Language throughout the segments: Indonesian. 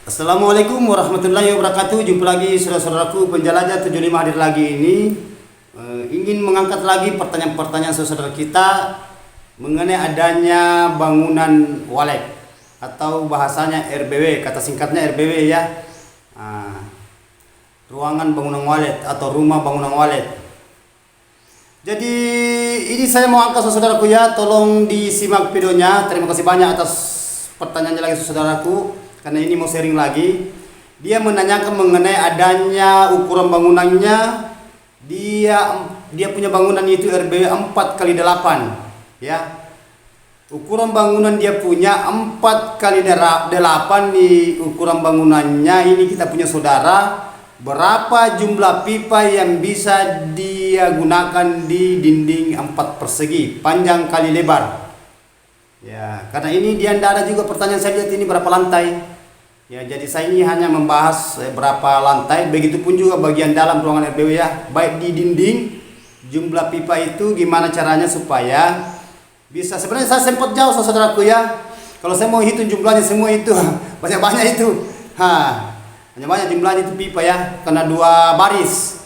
Assalamualaikum warahmatullahi wabarakatuh. Jumpa lagi saudara-saudaraku penjelajah 75 hadir lagi ini ingin mengangkat lagi pertanyaan-pertanyaan saudara kita mengenai adanya bangunan walek atau bahasanya RBW, kata singkatnya RBW ya. Ruangan bangunan walet atau rumah bangunan walet. Jadi ini saya mau angkat saudaraku ya, tolong disimak videonya. Terima kasih banyak atas pertanyaannya lagi saudaraku. Karena ini mau sharing lagi. Dia menanyakan mengenai adanya ukuran bangunannya. Dia punya bangunan itu RBW 4x8 ya. Ukuran bangunan dia punya 4x8 di ukuran bangunannya. Ini kita punya saudara. Berapa jumlah pipa yang bisa dia gunakan di dinding 4 persegi panjang kali lebar? Ya, karena ini dia tidak ada juga pertanyaan saya lihat ini berapa lantai. Ya, jadi saya ini hanya membahas berapa lantai, begitupun juga bagian dalam ruangan RBW ya, baik di dinding, jumlah pipa itu gimana caranya supaya bisa. Sebenarnya saya sempat jauh saudaraku ya, kalau saya mau hitung jumlahnya semua itu banyak-banyak itu, hanya banyak jumlahnya itu pipa ya, karena dua baris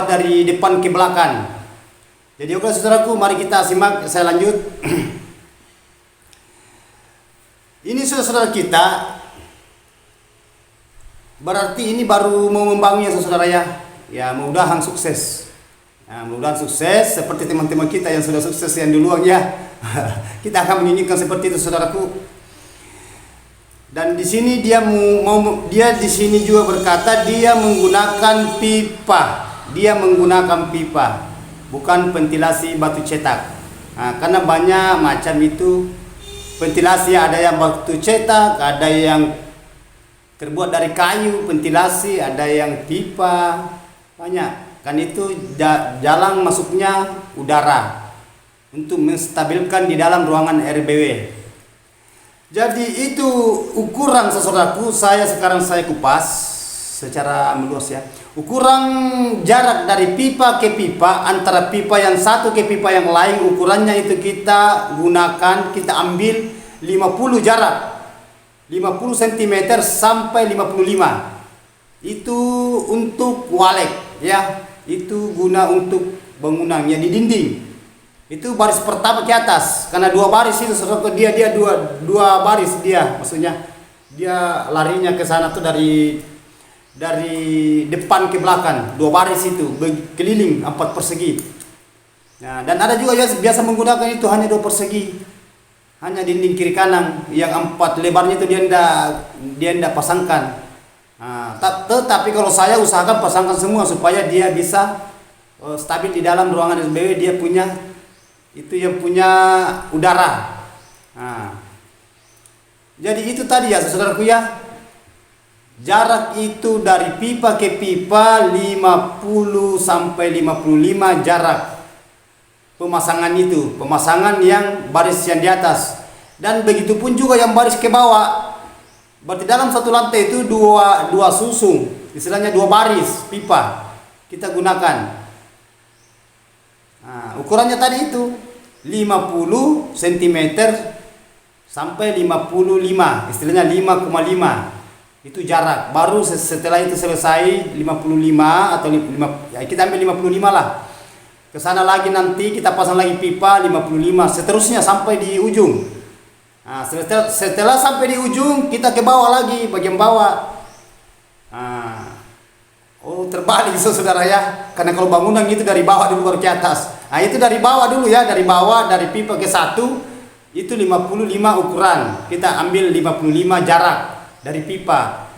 dari depan ke belakang. Jadi oke saudaraku, mari kita simak, saya lanjut. Ini saudara kita. Berarti ini baru mau membangunnya saudara ya. Ya, mudah-mudahan sukses. Nah, mudah-mudahan sukses seperti teman-teman kita yang sudah sukses yang duluan ya. Kita akan menginginkan seperti itu saudaraku. Dan di sini dia di sini juga berkata dia menggunakan pipa. Dia menggunakan pipa, bukan ventilasi batu cetak. Nah, karena banyak macam itu ventilasi, ada yang batu cetak, ada yang terbuat dari kayu ventilasi, ada yang pipa, banyak. Kan itu jalan masuknya udara untuk menstabilkan di dalam ruangan RBW. Jadi itu ukuran saudaraku. Sekarang saya kupas secara meluas ya. Ukuran jarak dari pipa ke pipa, antara pipa yang satu ke pipa yang lain, ukurannya itu kita gunakan, kita ambil 50 jarak. 50 cm sampai 55. Itu untuk walek ya. Itu guna untuk bangunannya di dinding. Itu baris pertama ke atas. Karena dua baris itu saudara, dia dua baris dia. Maksudnya dia larinya ke sana tuh dari depan ke belakang. Dua baris itu keliling 4 persegi. Nah, dan ada juga yang biasa menggunakan itu hanya 2 persegi. Hanya dinding kiri kanan, yang 4 lebarnya itu dia ndak pasangkan. Tetapi kalau saya usahakan pasangkan semua supaya dia bisa stabil di dalam ruangan RBW. Dia punya itu yang punya udara. Jadi itu tadi ya saudaraku ya. Jarak itu dari pipa ke pipa 50 sampai 55 jarak. Pemasangan yang baris yang di atas, dan begitu pun juga yang baris ke bawah. Berarti dalam satu lantai itu dua susung, istilahnya 2 baris pipa kita gunakan. Ukurannya tadi itu 50 cm sampai 55, istilahnya 5,5 itu jarak. Baru setelah itu selesai 55 atau 5, ya kita ambil 55 lah. Ke sana lagi nanti kita pasang lagi pipa 55, seterusnya sampai di ujung. Setelah sampai di ujung kita ke bawah lagi, bagian bawah. Terbalik saudara ya. Karena kalau bangunan itu dari bawah dulu baru ke atas. Itu dari bawah dulu ya, dari bawah, dari pipa ke 1 itu 55 ukuran. Kita ambil 55 jarak dari pipa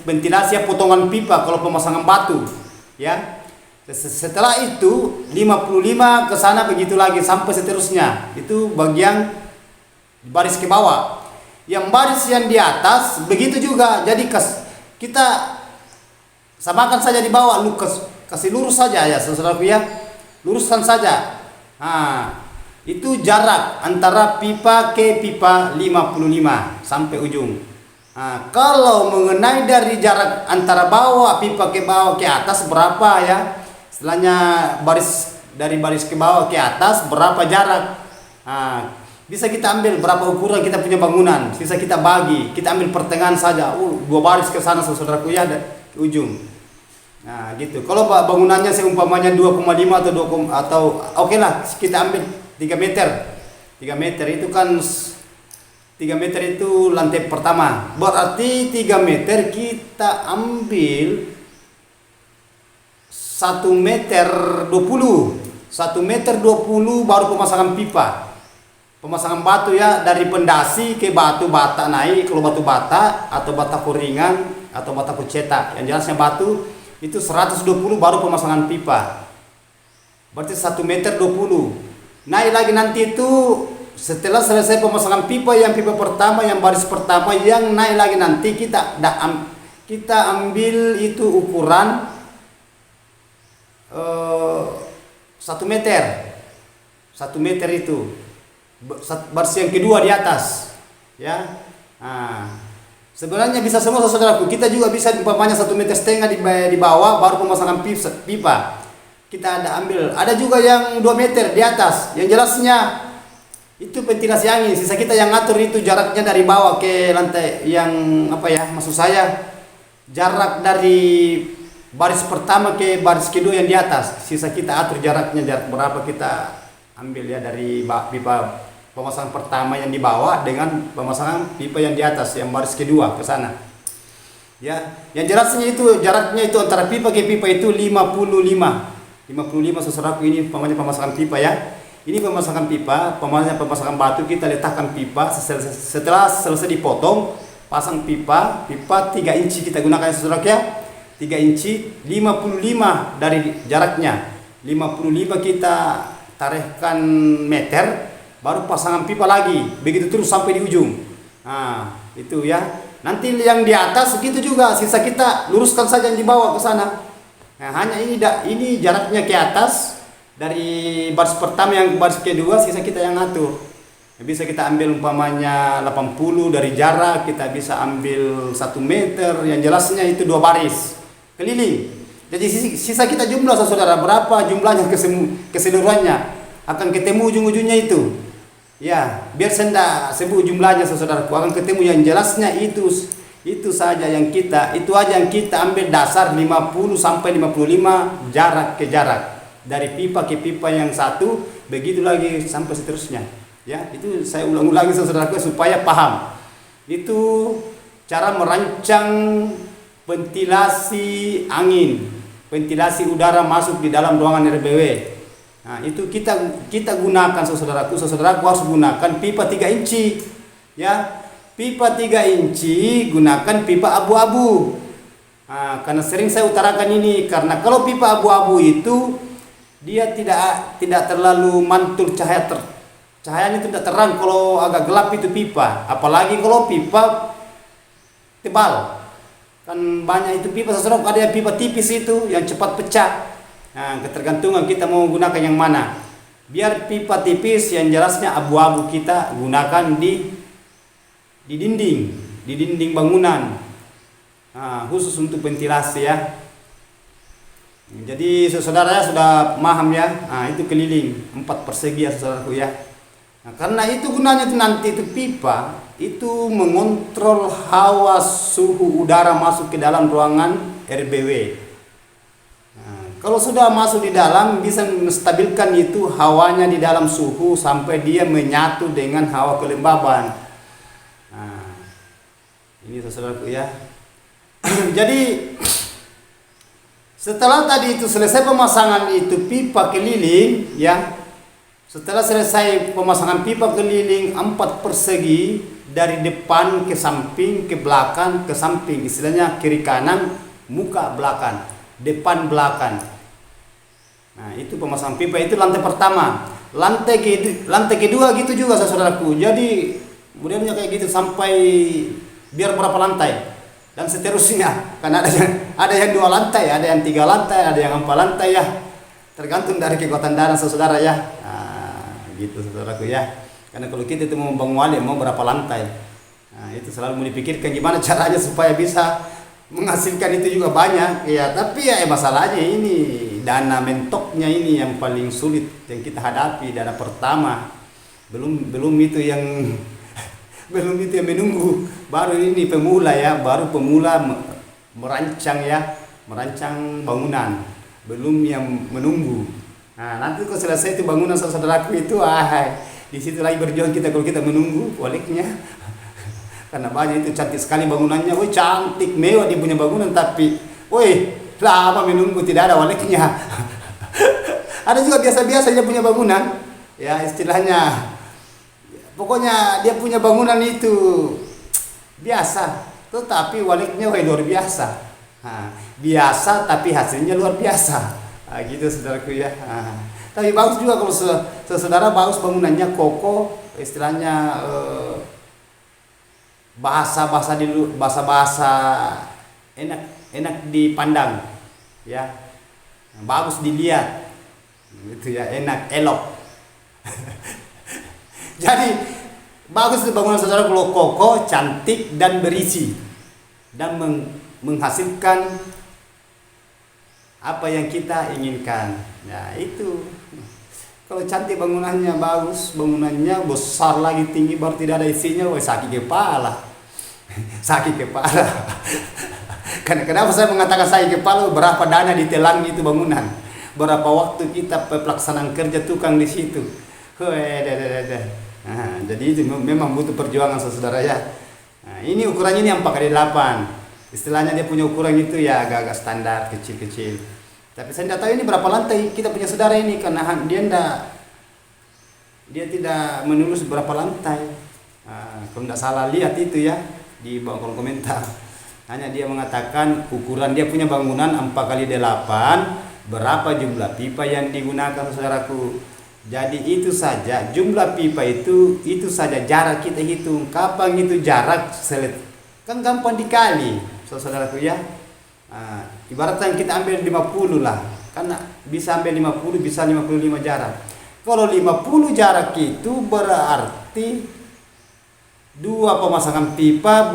ventilasi ya, potongan pipa kalau pemasangan batu ya. Setelah itu 55 ke sana begitu lagi sampai seterusnya. Itu bagian baris ke bawah. Yang baris yang di atas begitu juga. Jadi kita samakan saja di bawah, kasih lurus saja ya saudaraku ya. Luruskan saja. Itu jarak antara pipa ke pipa 55 sampai ujung. Kalau mengenai dari jarak antara bawah pipa ke bawah ke atas berapa ya? Istilahnya dari baris ke bawah ke atas berapa jarak? Bisa kita ambil berapa ukuran kita punya bangunan, sisa kita bagi, kita ambil pertengahan saja, 2 baris ke sana saudaraku ya, ke ujung. Nah gitu. Kalau bangunannya seumpamanya 2,5 atau 2, atau oke lah kita ambil 3 meter. 3 meter itu kan 3 meter itu lantai pertama. Berarti 3 meter kita ambil 1 meter 20. 1 meter 20 baru pemasangan pipa. Pemasangan batu ya, dari pendasi ke batu bata naik. Kalau batu bata atau bata kuringan atau bata kucetak, yang jelasnya batu itu 120 baru pemasangan pipa. Berarti 1 meter 20. Naik lagi nanti itu setelah selesai pemasangan pipa, yang pipa pertama, yang baris pertama, yang naik lagi nanti kita ambil itu ukuran 1 meter. 1 meter itu baris yang kedua di atas ya. Sebenarnya bisa semua saudaraku, kita juga bisa umpamanya 1,5 meter di bawah baru pemasangan pipa. Kita ada ambil, ada juga yang 2 meter di atas, yang jelasnya itu ventilasi angin. Sisa kita yang ngatur itu jaraknya dari bawah ke lantai, yang apa ya, maksud saya jarak dari baris pertama ke baris kedua yang di atas. Sisa kita atur jaraknya, jarak berapa kita ambil ya dari pipa pemasangan pertama yang di bawah dengan pemasangan pipa yang di atas yang baris kedua ke sana. Ya, yang jelasnya itu jaraknya itu antara pipa ke pipa itu 55 saudaraku. Ini pemasangan pipa ya. Ini pemasangan pipa, pemasangan batu, kita letakkan pipa. Setelah selesai dipotong, pasang pipa 3 inci kita gunakan saudaraku ya. 3 inci 55 dari jaraknya. 55 kita tarihkan meter, baru pasangan pipa lagi, begitu terus sampai di ujung. Nah itu ya, nanti yang di atas gitu juga, sisa kita luruskan saja yang di bawah ke sana. Nah hanya ini jaraknya ke atas dari baris pertama yang baris kedua, sisa kita yang ngatur. Bisa kita ambil umpamanya 80 dari jarak, kita bisa ambil 1 meter, yang jelasnya itu 2 baris keliling. Jadi sisa kita jumlah saudara, berapa jumlahnya keseluruhannya, akan ketemu ujung-ujungnya itu. Ya, biar saya tidak sebut jumlahnya saudaraku, akan ketemu yang jelasnya itu saja yang kita, itu aja yang kita ambil dasar 50 sampai 55 jarak ke jarak dari pipa ke pipa yang satu, begitu lagi sampai seterusnya. Ya, itu saya ulang-ulangi saudaraku supaya paham. Itu cara merancang ventilasi angin, ventilasi udara masuk di dalam ruangan RBW. Nah, itu kita gunakan saudaraku harus gunakan pipa 3 inci. Ya, pipa 3 inci gunakan pipa abu-abu. Nah, karena sering saya utarakan ini, karena kalau pipa abu-abu itu dia tidak terlalu mantul cahayanya tidak terang kalau agak gelap itu pipa, apalagi kalau pipa tebal. Kan banyak itu pipa saudaraku, ada yang pipa tipis itu yang cepat pecah. Nah, ketergantungan kita mau gunakan yang mana. Biar pipa tipis yang jelasnya abu-abu kita gunakan di dinding bangunan. Nah, khusus untuk ventilasi ya. Jadi saudara sudah paham ya. Nah, itu keliling 4 persegi ya saudaraku ya. Nah, karena itu gunanya itu nanti itu pipa itu mengontrol hawa suhu udara masuk ke dalam ruangan RBW. Kalau sudah masuk di dalam, bisa menstabilkan itu hawanya di dalam suhu sampai dia menyatu dengan hawa kelembaban. Nah, ini saudaraku ya. Jadi setelah tadi itu selesai pemasangan itu pipa keliling ya. Setelah selesai pemasangan pipa keliling 4 persegi dari depan ke samping, ke belakang, ke samping, istilahnya kiri kanan, muka belakang, depan belakang. Nah, itu pemasangan pipa itu lantai pertama. Lantai kedua gitu juga saudaraku. Jadi modelnya kayak gitu sampai biar berapa lantai dan seterusnya. Karena ada yang 2 lantai, ada yang 3 lantai, ada yang 4 lantai ya. Tergantung dari kekuatan dana saudara ya. Nah, gitu saudaraku ya. Karena kalau kita itu mau bangun wali mau berapa lantai. Nah, itu selalu mau dipikirkan gimana caranya supaya bisa menghasilkan itu juga banyak ya. Tapi ya masalahnya ini dana mentoknya ini yang paling sulit yang kita hadapi, dana pertama. belum itu yang belum itu yang menunggu, baru ini pemula ya, baru pemula merancang ya, merancang bangunan, belum yang menunggu. Nah, nanti kalau selesai itu bangunan saudaraku itu, di situ lagi berjuang kita kalau kita menunggu waliknya. Karena banyak itu cantik sekali bangunannya, woi cantik mewah dia punya bangunan, tapi woi lama menunggu tidak ada waliknya. Ada juga biasa-biasa dia punya bangunan, ya istilahnya. Pokoknya dia punya bangunan itu biasa, tetapi waliknya luar biasa. Biasa tapi hasilnya luar biasa. Gitu saudaraku ya. Tapi bagus juga kalau saudara bagus bangunannya kokoh, istilahnya bahasa enak dipandang, ya bagus dilihat, gitu ya, enak elok. Jadi bagus itu bangunan saudara kalau kokoh, cantik dan berisi dan menghasilkan apa yang kita inginkan. Nah itu kalau cantik bangunannya, bagus bangunannya, besar lagi tinggi, baru tidak ada isinya, sakit kepala. Sakit kepala. Kenapa saya mengatakan sakit kepala? Berapa dana ditelang itu bangunan, berapa waktu kita pelaksanaan kerja tukang di situ. Jadi itu memang butuh perjuangan saudara ya. Ini ukurannya ini 4x8. Istilahnya dia punya ukuran itu ya agak-agak standar, kecil-kecil. Tapi saya tidak tahu ini berapa lantai kita punya saudara ini, karena dia tidak menulis berapa lantai. Kalau tidak salah lihat itu ya di bawah kolom komentar. Hanya dia mengatakan ukuran dia punya bangunan 4x8, berapa jumlah pipa yang digunakan saudaraku. Jadi itu saja jumlah pipa itu saja jarak kita hitung. Kapan itu jarak kan gampang dikali saudaraku ya. Ibaratnya kita ambil 50 lah, karena bisa ambil 50, bisa 55 jarak. Kalau 50 jarak itu berarti 2 pemasangan pipa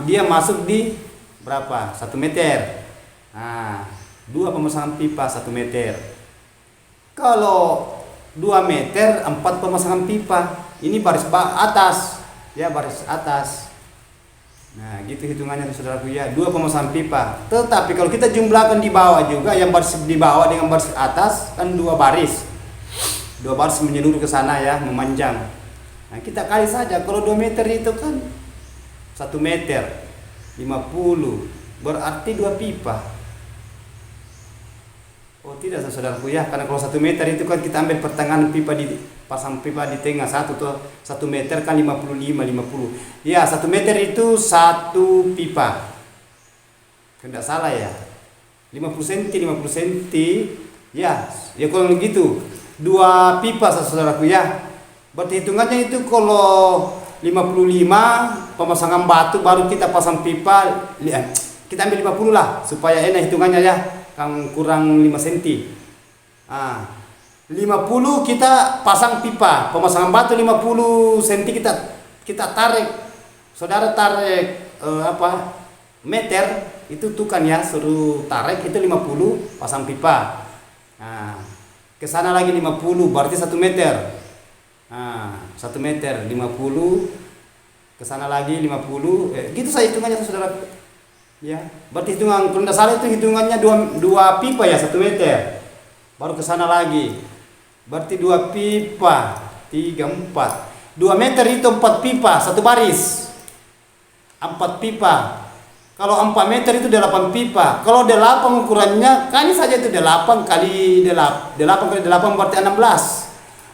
dia masuk di berapa? 1 meter. 2 pemasangan pipa 1 meter. Kalau 2 meter 4 pemasangan pipa. Ini baris atas ya, baris atas. Nah gitu hitungannya saudaraku ya, 2 pemasangan pipa. Tetapi kalau kita jumlahkan di bawah juga, yang baris di bawah dengan baris atas kan 2 baris. 2 baris menyeluruh ke sana ya, memanjang. Nah kita kali saja, kalau 2 meter itu kan 1 meter 50, berarti 2 pipa. Oh tidak saudaraku ya, karena kalau 1 meter itu kan kita ambil pertengahan pipa, pasang pipa di tengah, 1 meter kan 50. Ya 1 meter itu 1 pipa, tidak salah ya, 50 cm ya kalau begitu 2 pipa saudaraku ya. Berarti hitungannya itu kalau 55 pemasangan batu baru kita pasang pipa, kita ambil 50 lah supaya enak hitungannya ya, kan kurang 5 cm. 50 kita pasang pipa, pemasangan batu 50 cm kita tarik. Saudara tarik meter itu tuh kan ya, suruh tarik itu 50 pasang pipa. Ke sana lagi 50 berarti 1 meter. 1 meter 50 ke sana lagi 50. Gitu saya hitungannya saudara. Ya, berarti hitungan kalau tidak salah itu hitungannya 2 pipa ya 1 meter. Baru ke sana lagi. Berarti 2 pipa 3 4. 2 meter itu 4 pipa 1 baris. 4 pipa. Kalau 4 meter itu 8 pipa. Kalau 8 ukurannya kali saja itu 8 kali 8 kali 8 berarti 16.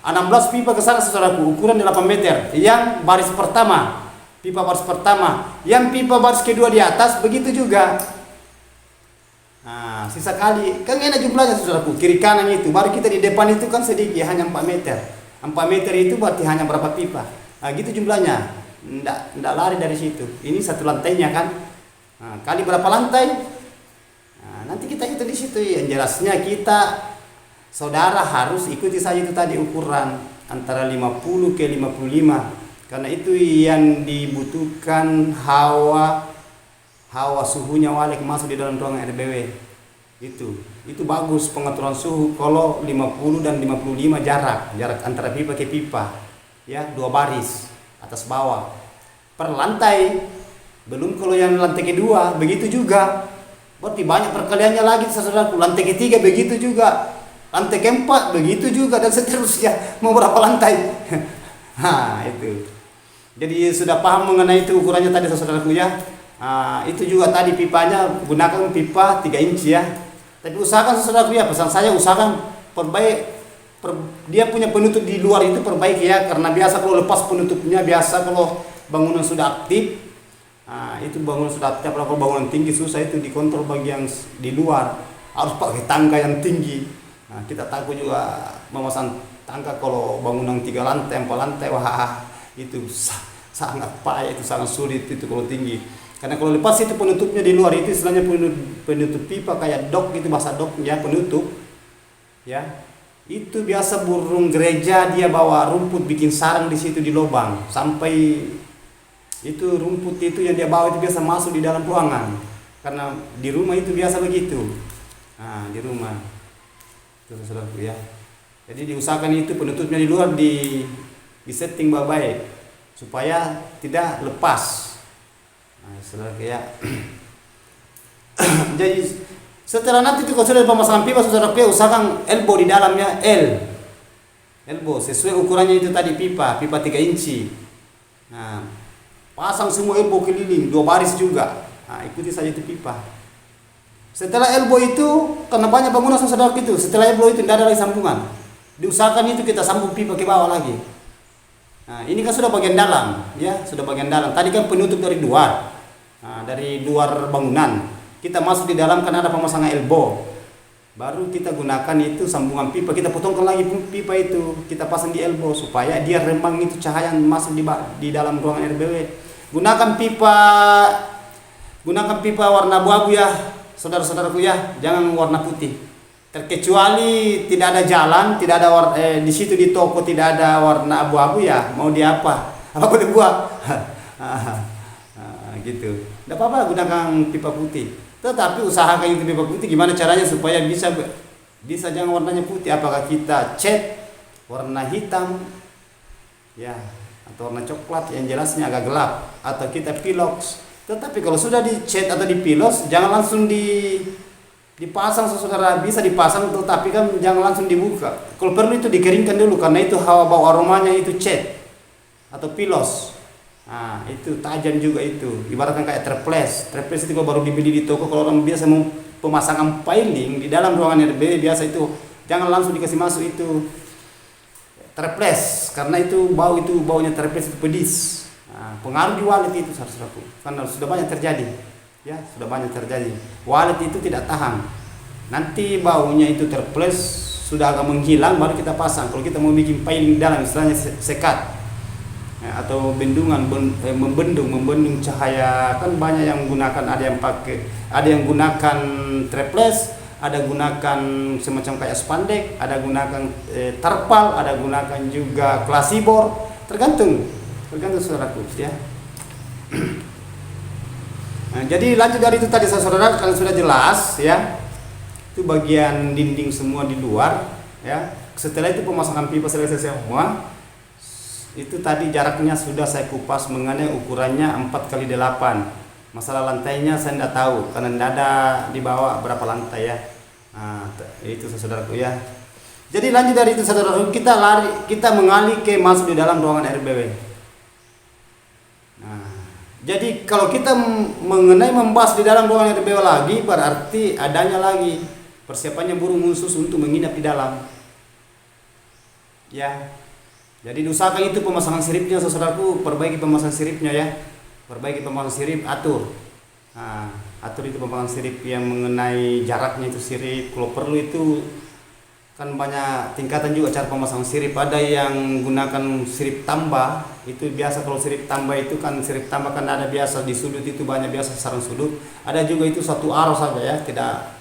16 pipa ke sana saudaraku, ukuran 8 meter. Yang baris pertama, pipa baris pertama, yang pipa baris kedua di atas begitu juga. Sisa kali kan enak jumlahnya saudaraku, kiri kanan itu. Baru kita di depan itu kan sedikit, hanya 4 meter. 4 meter itu berarti hanya berapa pipa. Gitu jumlahnya. Nggak lari dari situ. Ini 1 lantainya kan. Kali berapa lantai? Nanti kita hitung di situ. Yang jelasnya kita saudara harus ikuti saja itu tadi ukuran antara 50 ke 55. Karena itu yang dibutuhkan hawa suhunya walik masuk di dalam ruangan RBW. Itu bagus pengaturan suhu kalau 50 dan 55 jarak antara pipa ke pipa. ya, 2 baris atas bawah per lantai. Belum kalau yang lantai kedua begitu juga, berarti banyak perkaliannya lagi saudaraku. Lantai ketiga begitu juga, lantai keempat begitu juga, dan seterusnya, mau berapa lantai. Nah itu, jadi sudah paham mengenai itu ukurannya tadi saudaraku ya. Itu juga tadi pipanya gunakan pipa 3 inci ya. Tapi usahakan saudaraku ya, pesan saya usahakan dia punya penutup di luar itu perbaiki ya, karena biasa kalau lepas penutupnya, biasa kalau bangunan sudah aktif, itu bangunan sudah aktif, kalau bangunan tinggi susah itu dikontrol bagian di luar, harus pakai tangga yang tinggi. Kita takut juga memasang tangga kalau bangunan 3 lantai 4 lantai, wah itu sangat payah, itu sangat sulit itu kalau tinggi. Karena kalau lepas itu penutupnya di luar, itu istilahnya penutup pipa kayak dok, itu bahasa dok ya, penutup ya. Itu biasa burung gereja dia bawa rumput bikin sarang di situ di lubang, sampai itu rumput itu yang dia bawa itu biasa masuk di dalam ruangan, karena di rumah itu biasa begitu. Di rumah itu saudaraku ya. Jadi diusahakan itu penutupnya di luar di setting baik-baik supaya tidak lepas. Saudaraku ya. Jadi setelah nanti itu kalau sudah pemasangan pipa saudaraku ya, usahakan elbow di dalamnya, elbow sesuai ukurannya itu tadi, pipa 3 inci. Pasang semua elbow keliling 2 baris juga. Ikuti saja itu pipa. Setelah elbow itu, karena banyak bangunan saudara itu, setelah elbow itu tidak ada lagi sambungan. Diusahakan itu kita sambung pipa ke bawah lagi. Ini kan sudah bagian dalam, ya, sudah bagian dalam. Tadi kan penutup dari luar, dari luar bangunan. Kita masuk di dalam kan ada pemasangan elbow. Baru kita gunakan itu sambungan pipa, kita potongkan lagi pipa itu, kita pasang di elbow supaya dia rembang itu cahaya yang masuk di dalam ruangan RBW. Gunakan pipa warna abu-abu ya, saudara-saudaraku ya, jangan warna putih. Terkecuali tidak ada jalan, tidak ada di situ di toko tidak ada warna abu-abu ya, mau di apa? Apa boleh buat? Gitu. Tidak apa-apa gunakan pipa putih. Tetapi usahakan itu pipa putih, gimana caranya supaya bisa jangan warnanya putih. Apakah kita cat warna hitam ya, atau warna coklat yang jelasnya agak gelap, atau kita pilox. Tetapi kalau sudah dicat atau dipilos, jangan langsung dipasang saudara. Bisa dipasang tetapi kan jangan langsung dibuka. Kalau perlu itu dikeringkan dulu, karena itu hawa bau aromanya itu cat atau pilos. Itu tajam juga itu. Ibaratkan kayak triples itu kalau baru dibeli di toko, kalau orang biasa mau pemasangan piling di dalam ruangan RB biasa itu jangan langsung dikasih masuk itu triples, karena itu baunya triples itu pedis. Pengaruh di walet itu saudaraku, karena sudah banyak terjadi ya, sudah banyak terjadi. Walet itu tidak tahan, nanti baunya itu triples sudah agak menghilang baru kita pasang. Kalau kita mau bikin piling dalam, istilahnya sekat atau bendungan, membendung cahaya, kan banyak yang menggunakan, ada yang gunakan triples, ada gunakan semacam kayak spandek, ada gunakan terpal, ada gunakan juga klasibor, tergantung saudaraku ya. Jadi lanjut dari itu tadi saudara, kalian sudah jelas ya, itu bagian dinding semua di luar ya. Setelah itu pemasangan pipa selesai semua. Itu tadi jaraknya sudah saya kupas mengenai ukurannya 4x8. Masalah lantainya saya tidak tahu karena tidak ada di bawah berapa lantai ya. Itu saudaraku ya. Jadi lanjut dari itu saudaraku, kita mengalih ke masuk di dalam ruangan RBW. Jadi kalau kita mengenai membahas di dalam ruangan RBW lagi, berarti adanya lagi persiapannya burung khusus untuk menginap di dalam. Ya. Jadi diusahakan itu pemasangan siripnya saudaraku, perbaiki pemasangan siripnya ya. Perbaiki pemasangan sirip, atur. Atur itu pemasangan sirip yang mengenai jaraknya itu sirip. Kalau perlu itu kan banyak tingkatan juga cara pemasangan sirip. Ada yang gunakan sirip tambah. Itu biasa kalau sirip tambah itu kan sirip tambah kan ada biasa di sudut itu banyak biasa sarang sudut. Ada juga itu satu arah saja ya, tidak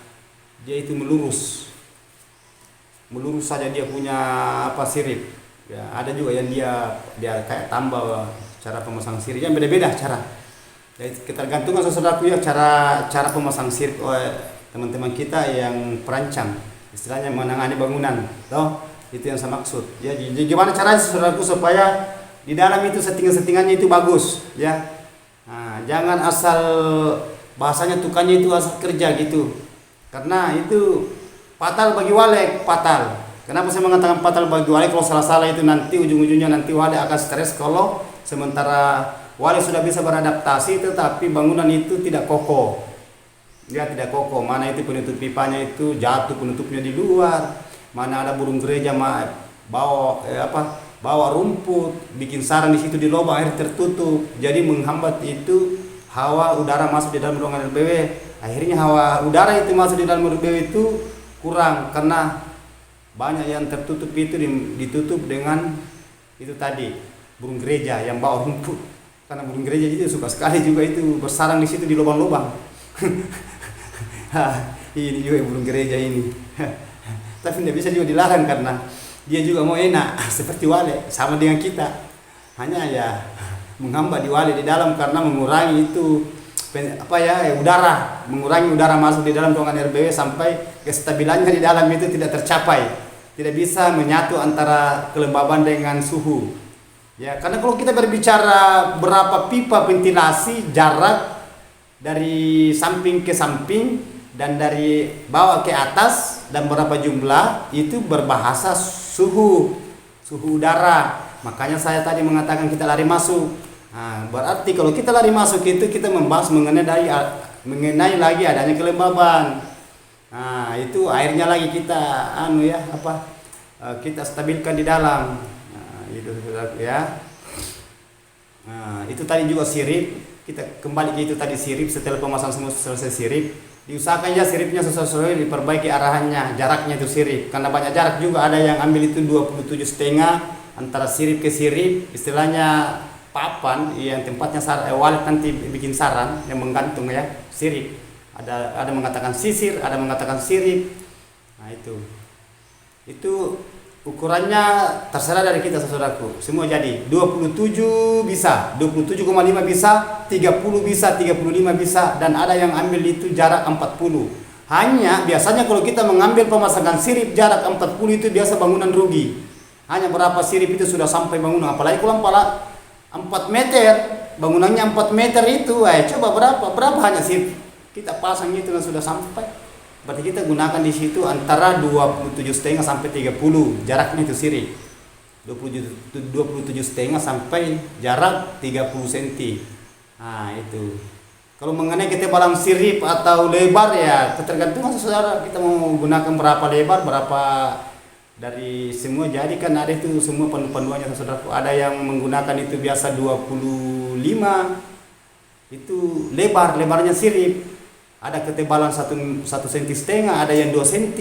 dia itu melurus. Melurus saja dia punya sirip. Ya, ada juga yang dia kayak tambah cara pemasang sirip, yang beda-beda cara. Jadi kita gantungkan saudaraku ya cara pemasang sirip teman-teman kita yang perancang, istilahnya menangani bangunan, toh itu yang saya maksud. Ya, jadi gimana caranya saudaraku supaya di dalam itu settingan-settingannya itu bagus ya. Nah, jangan asal bahasanya tukangnya itu asal kerja gitu, karena itu fatal bagi wale, fatal. Kenapa saya mengatakan fatal bagi wale? Kalau salah-salah itu nanti ujung-ujungnya nanti wale akan stres. Kalau sementara wale sudah bisa beradaptasi tetapi bangunan itu tidak kokoh, dia tidak kokoh. Mana itu penutup pipanya itu jatuh penutupnya di luar, mana ada burung gereja bawa rumput, bikin sarang di situ di lubang air tertutup, jadi menghambat itu hawa udara masuk di dalam ruangan RBW. Akhirnya hawa udara itu masuk di dalam RBW itu kurang karena banyak yang tertutup itu ditutup dengan itu tadi burung gereja yang bawa rumput. Karena burung gereja itu suka sekali juga itu bersarang di situ di lubang-lubang. Ini juga burung gereja ini. Tapi tidak bisa juga dilarang karena dia juga mau enak seperti wale, sama dengan kita. Hanya ya menghambat di wale di dalam karena mengurangi itu udara, mengurangi udara masuk di dalam ruangan RBW sampai kestabilannya di dalam itu tidak tercapai, tidak bisa menyatu antara kelembaban dengan suhu. Ya, karena kalau kita berbicara berapa pipa ventilasi, jarak dari samping ke samping dan dari bawah ke atas dan berapa jumlah itu berbahasa suhu udara. Makanya saya tadi mengatakan kita lari masuk. Nah, berarti kalau kita lari masuk itu kita membahas mengenai lagi adanya kelembaban. Nah, itu airnya lagi kita kita stabilkan di dalam. Nah, itu ya. Nah, itu tadi juga sirip. Kita kembali ke itu tadi sirip, setelah pemasangan semua selesai sirip, diusahakan ya siripnya sesuai, diperbaiki arahannya, jaraknya itu sirip. Karena banyak jarak juga, ada yang ambil itu 27,5 antara sirip ke sirip, istilahnya papan yang tempatnya walet nanti bikin sarang yang menggantung ya, sirip. Ada mengatakan sisir, ada mengatakan sirip. Nah, itu ukurannya terserah dari kita saudaraku. Semua jadi 27 bisa, 27,5 bisa, 30 bisa, 35 bisa, dan ada yang ambil itu jarak 40. Hanya biasanya kalau kita mengambil pemasangan sirip jarak 40 itu biasa bangunan rugi. Hanya berapa sirip itu sudah sampai bangunan, apalagi kalau 4 meter, bangunannya 4 meter itu, coba berapa hanya sirip kita pasang itu dan sudah sampai. Berarti kita gunakan di situ antara 27,5 sampai 30 jaraknya itu sirip. 27,5 sampai jarak 30 cm. Nah, itu. Kalau mengenai ketebalan sirip atau lebar ya ketergantungan saudara, kita mau gunakan berapa lebar, berapa dari semua. Jadi kan ada itu semua panduannya saudaraku. Ada yang menggunakan itu biasa 25 itu lebarnya sirip. Ada ketebalan 1,5 cm, ada yang 2 cm.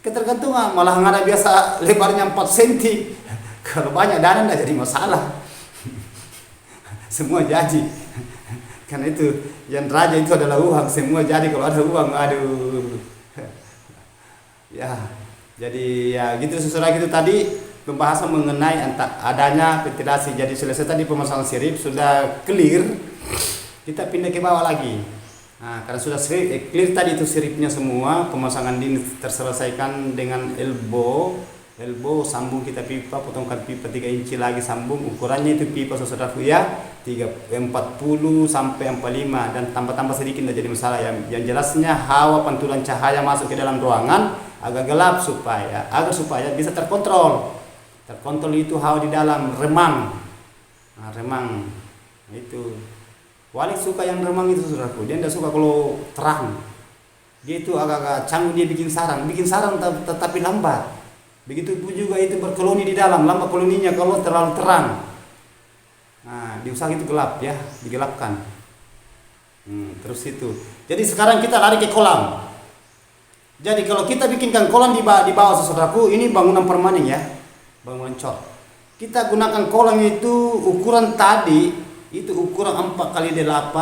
Ketergantungan, malah ada biasa lebarnya 4 cm. Kalau banyak dana tidak jadi masalah. Semua jadi. Karena itu yang raja itu adalah uang, semua jadi kalau ada uang, aduh. Ya, jadi ya gitu saudara, gitu tadi pembahasan mengenai adanya ventilasi. Jadi selesai tadi pemasangan sirip sudah clear. Kita pindah ke bawah lagi. Nah, karena sudah clear tadi itu siripnya semua, pemasangan ini terselesaikan dengan elbow sambung kita pipa, potongkan pipa 3 inci lagi sambung. Ukurannya itu pipa saudaraku ya 40 sampai 45 dan tambah-tambah sedikit tidak jadi masalah ya. Yang jelasnya hawa pantulan cahaya masuk ke dalam ruangan agak gelap supaya bisa terkontrol itu hawa di dalam remang. Nah, remang itu wali suka yang remang itu saudaraku, dia tidak suka kalau terang. Dia itu agak-agak canggung, dia bikin sarang tetapi lambat. Begitu pun juga itu berkoloni di dalam, lambat koloninya kalau terlalu terang. Nah, diusahakan itu gelap ya, digelapkan. Terus itu. Jadi sekarang kita lari ke kolam. Jadi kalau kita bikinkan kolam di bawah saudaraku, ini bangunan permanen ya, bangunan cor. Kita gunakan kolam itu ukuran tadi. Itu ukuran 4x8,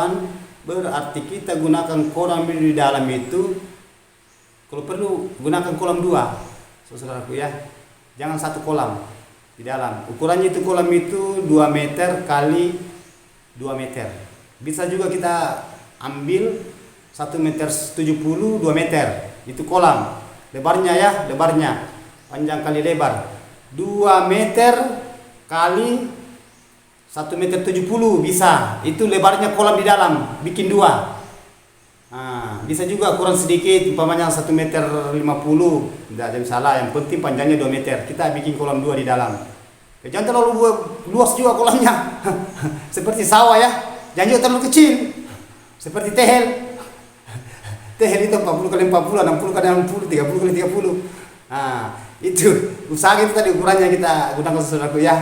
berarti kita gunakan kolam di dalam itu, kalau perlu gunakan kolam 2 saudaraku ya, jangan 1 kolam di dalam. Ukurannya itu kolam itu 2 meter kali 2 meter. Bisa juga kita ambil 1,70 meter 2 meter, itu kolam lebarnya ya, panjang kali lebar 2 meter kali 1,70 m bisa. Itu lebarnya kolam di dalam, bikin 2. Nah, bisa juga kurang sedikit, umpamanya 1,50 m, tidak ada salah. Yang penting panjangnya 2 meter. Kita bikin kolam 2 di dalam. Jangan terlalu luas juga kolamnya. Seperti sawah ya. Jangan juga terlalu kecil. Seperti tehel. Tehel itu 40 kali 40, 60 kali 60, 30 kali 30. Nah, itu usaha itu tadi ukurannya kita gunakan saudaraku ya.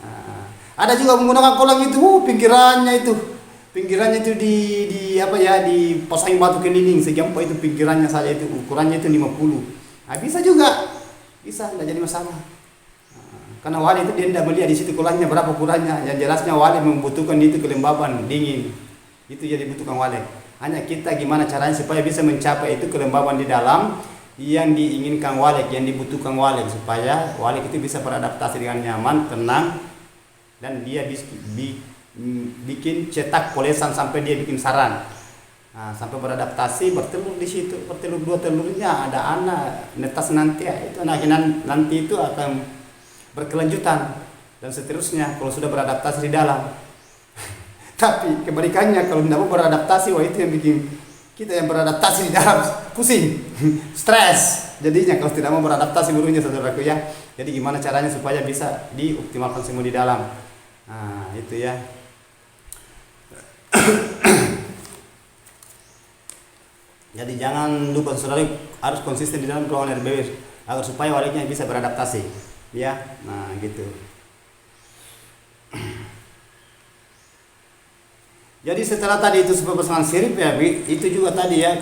Nah, ada juga menggunakan kolam itu, pinggirannya itu di apa ya, dipasang batu keliling segampang itu, pinggirannya saja itu ukurannya itu 50. Nah, bisa juga, bisa, tidak jadi masalah. Nah, karena wali itu dia tidak melihat di situ kolamnya berapa ukurannya. Yang jelasnya wali membutuhkan itu kelembaban dingin, itu jadi dibutuhkan wali. Hanya kita gimana caranya supaya bisa mencapai itu kelembaban di dalam yang diinginkan walik, yang dibutuhkan walik, supaya walik itu bisa beradaptasi dengan nyaman, tenang, dan dia bikin cetak polesan sampai dia bikin sarang. Nah, sampai beradaptasi, bertelur di situ, bertelur 2 telurnya, ada anak, netas nanti ya, itu anak nanti itu akan berkelanjutan dan seterusnya kalau sudah beradaptasi di dalam. Tapi kebalikannya, kalau tidak mau beradaptasi, wah itu yang bikin kita yang beradaptasi di dalam pusing, stres. Jadinya kalau tidak mau beradaptasi burungnya saudaraku ya. Jadi gimana caranya supaya bisa dioptimalkan semua di dalam. Nah, itu ya. Jadi jangan lupa saudara, harus konsisten di dalam ruangan RBW agar supaya waliknya bisa beradaptasi. Ya. Nah, gitu. Jadi setelah tadi itu sebuah pasangan sirip ya, itu juga tadi ya,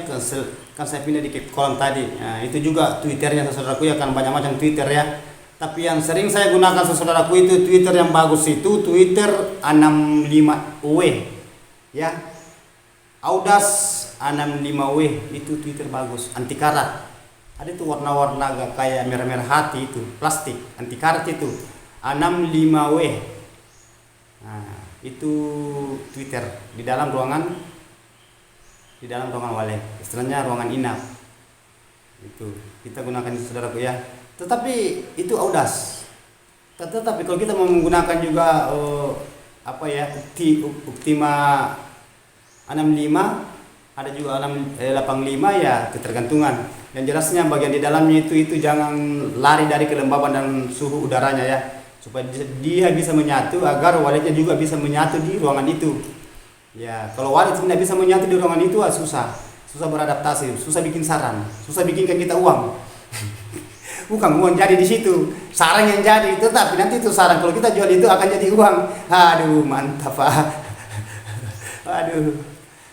kan saya pindah di kolam tadi. Nah, itu juga Twitternya saudaraku ya, kan banyak macam Twitter ya. Tapi yang sering saya gunakan saudaraku itu Twitter yang bagus itu Twitter 65W ya. Audas 65W itu Twitter bagus, anti karat. Ada itu warna-warna agak kayak merah-merah hati itu, plastik, anti karat itu 65W. Nah, itu Twitter di dalam ruangan wale, istilahnya ruangan inap. Itu kita gunakan itu saudaraku ya. Tetapi itu Audas. Tetapi kalau kita mau menggunakan juga apa ya, Optima 65, ada juga 85 ya, ketergantungan. Yang jelasnya bagian di dalamnya itu jangan lari dari kelembaban dan suhu udaranya ya, supaya dia bisa menyatu, agar waletnya juga bisa menyatu di ruangan itu. Ya, kalau walet tidak bisa menyatu di ruangan itu, susah beradaptasi, susah bikin sarang, susah bikinkan kita uang. Bukan uang jadi di situ, sarang yang jadi. Tetapi nanti itu sarang kalau kita jual itu akan jadi uang. Aduh, mantap Pak. Aduh,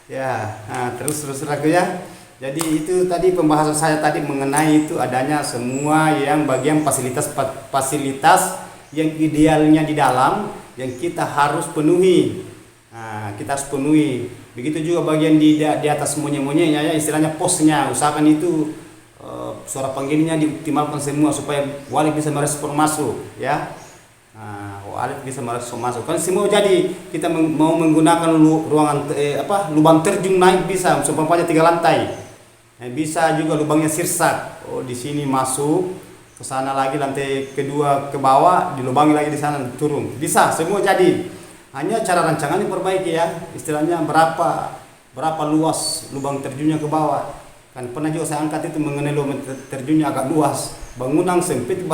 ya. Nah, terus aku ya. Jadi itu tadi pembahasan saya tadi mengenai itu adanya semua yang bagian fasilitas yang idealnya di dalam yang kita harus penuhi. Nah, kita harus penuhi. Begitu juga bagian di atas monyet-monyetnya ya, istilahnya posnya, usahakan itu suara panggilnya dioptimalkan semua supaya wali bisa merespon masuk ya. Nah, wali bisa merespon masuk. Kan semua jadi kita mau menggunakan ruangan lubang terjun naik bisa, seumpamanya 3 lantai. Bisa juga lubangnya sirsak. Oh, di sini masuk, ke sana lagi lantai kedua ke bawah, dilubangi lagi di sana turun. Bisa semua jadi. Hanya cara rancangannya perbaiki ya. Istilahnya berapa luas lubang terjunnya ke bawah. Kan pernah juga saya angkat itu mengenai lubang terjunnya agak luas. Bangunan sempit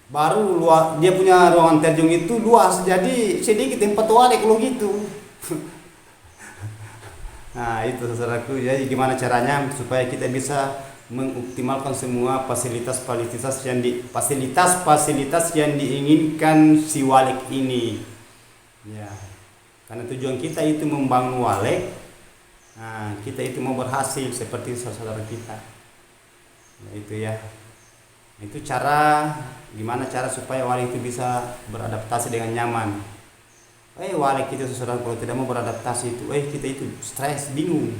baru luas, dia punya ruangan terjun itu luas. Jadi sedikit tempat wali kalau gitu. Nah, itu saudaraku. Jadi gimana caranya supaya kita bisa mengoptimalkan semua fasilitas yang diinginkan si walik ini. Ya. Karena tujuan kita itu membangun walik. Nah, kita itu mau berhasil seperti saudara kita. Nah, itu ya. Itu gimana cara supaya walik itu bisa beradaptasi dengan nyaman. Walik itu saudara kalau tidak mau beradaptasi itu, kita itu stres, bingung.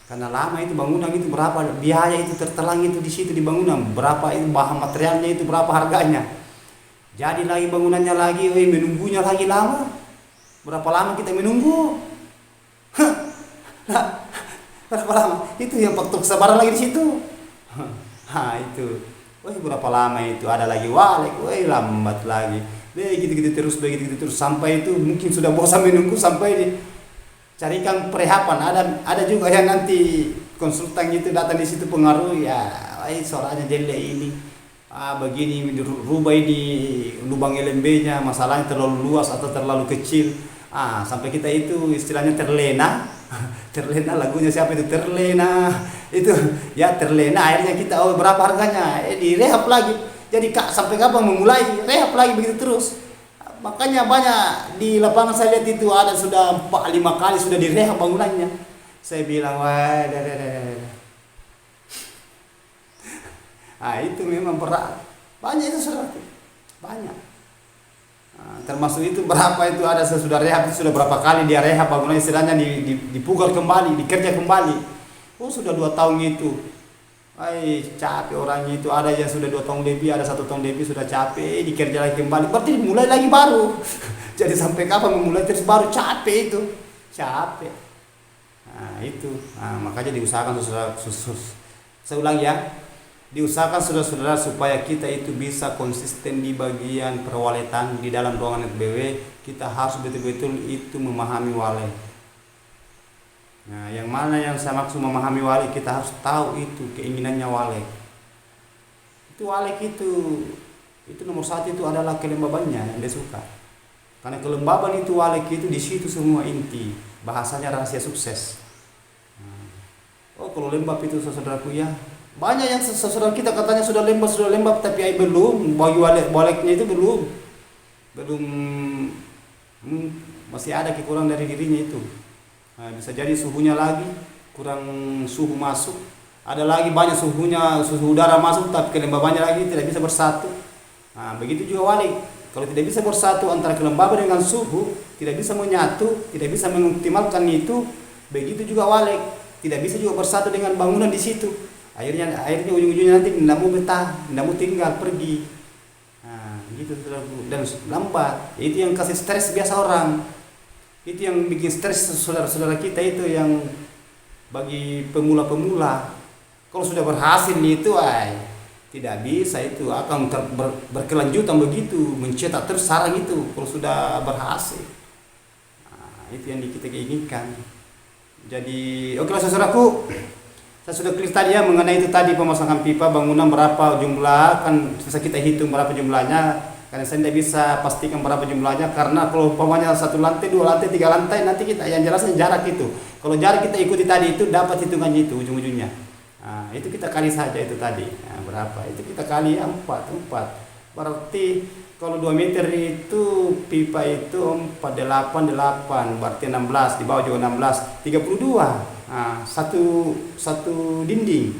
Karena lama itu bangunan itu berapa biaya itu tertelang itu di situ di bangunan, berapa itu bahan materialnya itu berapa harganya. Jadi lagi bangunannya lagi, menunggunya lagi lama. Berapa lama kita menunggu? Berapa lama? Itu yang faktor kesabaran lagi di situ. Itu. Berapa lama itu ada lagi walik, lambat lagi. begitu terus sampai itu mungkin sudah bosan menunggu sampai carikan perehapan. Ada juga yang nanti konsultan itu datang di situ pengaruh ya, suaranya jelek ini, begini rubah ini lubang LMB-nya, masalahnya terlalu luas atau terlalu kecil. Sampai kita itu istilahnya terlena. Terlena, lagunya siapa itu, terlena itu ya, terlena. Akhirnya kita berapa harganya, direhab lagi. Jadi sampai kapan memulai rehab lagi begitu terus. Makanya banyak di lapangan saya lihat itu ada sudah 4-5 kali sudah direhab bangunannya. Saya bilang wah, itu memang berat. Banyak itu saudara, banyak. Termasuk itu berapa itu ada sudah rehab, itu sudah berapa kali dia rehab bangunan, istilahnya dipugar kembali, dikerja kembali. Sudah 2 tahun itu. Capek orangnya itu, ada yang sudah 2 tahun lebih, ada 1 tahun lebih sudah capek, dikerja lagi kembali, berarti mulai lagi baru. Jadi sampai kapan memulai terus baru capek itu, capek. Makanya diusahakan saya ulang ya, diusahakan saudara-saudara supaya kita itu bisa konsisten di bagian perwaletan di dalam ruangan FBW. Kita harus betul-betul itu memahami wale. Yang mana yang saya maksud memahami wale, kita harus tahu itu keinginannya wale. Itu wale itu nomor 1 itu adalah kelembabannya yang dia suka. Karena kelembaban itu wale itu di situ semua inti. Bahasanya rahasia sukses. Kalau lembab itu saudaraku ya, banyak yang saudara kita katanya sudah lembab tapi belum, bagi waleknya itu belum masih ada kekurangan dari dirinya itu. Bisa jadi suhunya lagi kurang, suhu masuk, ada lagi banyak suhu udara masuk tapi kelembabannya lagi tidak bisa bersatu. Begitu juga walik, kalau tidak bisa bersatu antara kelembaban dengan suhu, tidak bisa menyatu, tidak bisa mengoptimalkan itu. Begitu juga walik, tidak bisa juga bersatu dengan bangunan di situ. Akhirnya ujung-ujungnya nanti tidak mau betah, tidak mau tinggal, pergi. Gitu dan lambat. Itu yang kasih stres biasa orang. Itu yang bikin stres saudara-saudara kita itu yang bagi pemula-pemula. Kalau sudah berhasil itu, tidak bisa itu akan berkelanjutan begitu, mencetak terus sarang itu kalau sudah berhasil. Itu yang kita inginkan. Jadi oke saudaraku, saya sudah clear tadi ya mengenai itu tadi pemasangan pipa bangunan berapa jumlah, kan bisa kita hitung berapa jumlahnya, karena saya tidak bisa pastikan berapa jumlahnya karena kalau umpamanya 1 lantai, 2 lantai, 3 lantai nanti kita yang jelasnya jarak itu. Kalau jarak kita ikuti tadi itu dapat hitungannya itu ujung-ujungnya. Itu kita kali saja itu tadi. Berapa? Itu kita kali 4. Berarti kalau 2 meter itu pipa itu 488 berarti 16, di bawah juga 16, 32. Satu dinding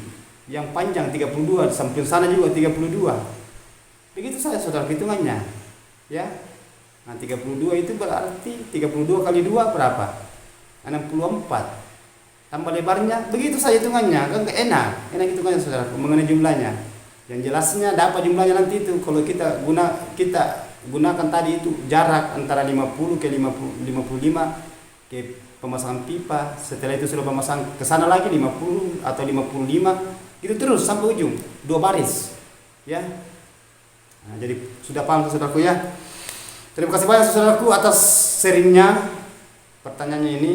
yang panjang 32, di samping sana juga 32. Begitu saja saudara hitungannya. Ya. 32 itu berarti 32 kali 2 berapa? 64. Tambah lebarnya, begitu saja hitungannya. Kan enak hitungannya saudara mengenai jumlahnya. Yang jelasnya dapat jumlahnya nanti itu kalau kita gunakan tadi itu jarak antara 50 ke 55 ke pemasangan pipa. Setelah itu sudah memasang ke sana lagi 50 atau 55 gitu terus sampai ujung 2 baris ya. Jadi sudah paham saudaraku ya. Terima kasih banyak saudaraku atas sharingnya pertanyaannya ini.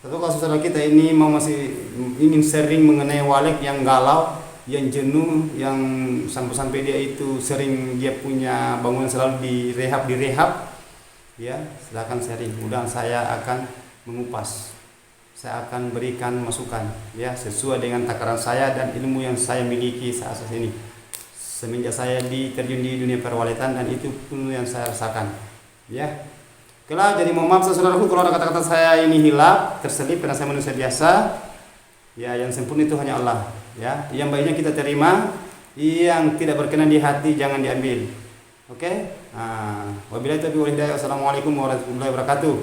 Tentu kalau saudara kita ini masih ingin sharing mengenai walek yang galau, yang jenuh, yang sampai dia itu sering dia punya bangunan selalu direhab ya, silakan sharing. Mudah saya akan mengupas, saya akan berikan masukan ya sesuai dengan takaran saya dan ilmu yang saya miliki saat ini semenjak saya terjun di dunia perwaletan, dan itu pun yang saya rasakan ya. Okelah, jadi mohon maaf saudaraku kalau ada kata-kata saya ini hilap, terselip karena saya manusia biasa ya. Yang sempurna itu hanya Allah ya. Yang baiknya kita terima, yang tidak berkenan di hati jangan diambil. Oke? Wabillahi taufiq wal hidayah. Wassalamualaikum warahmatullahi wabarakatuh.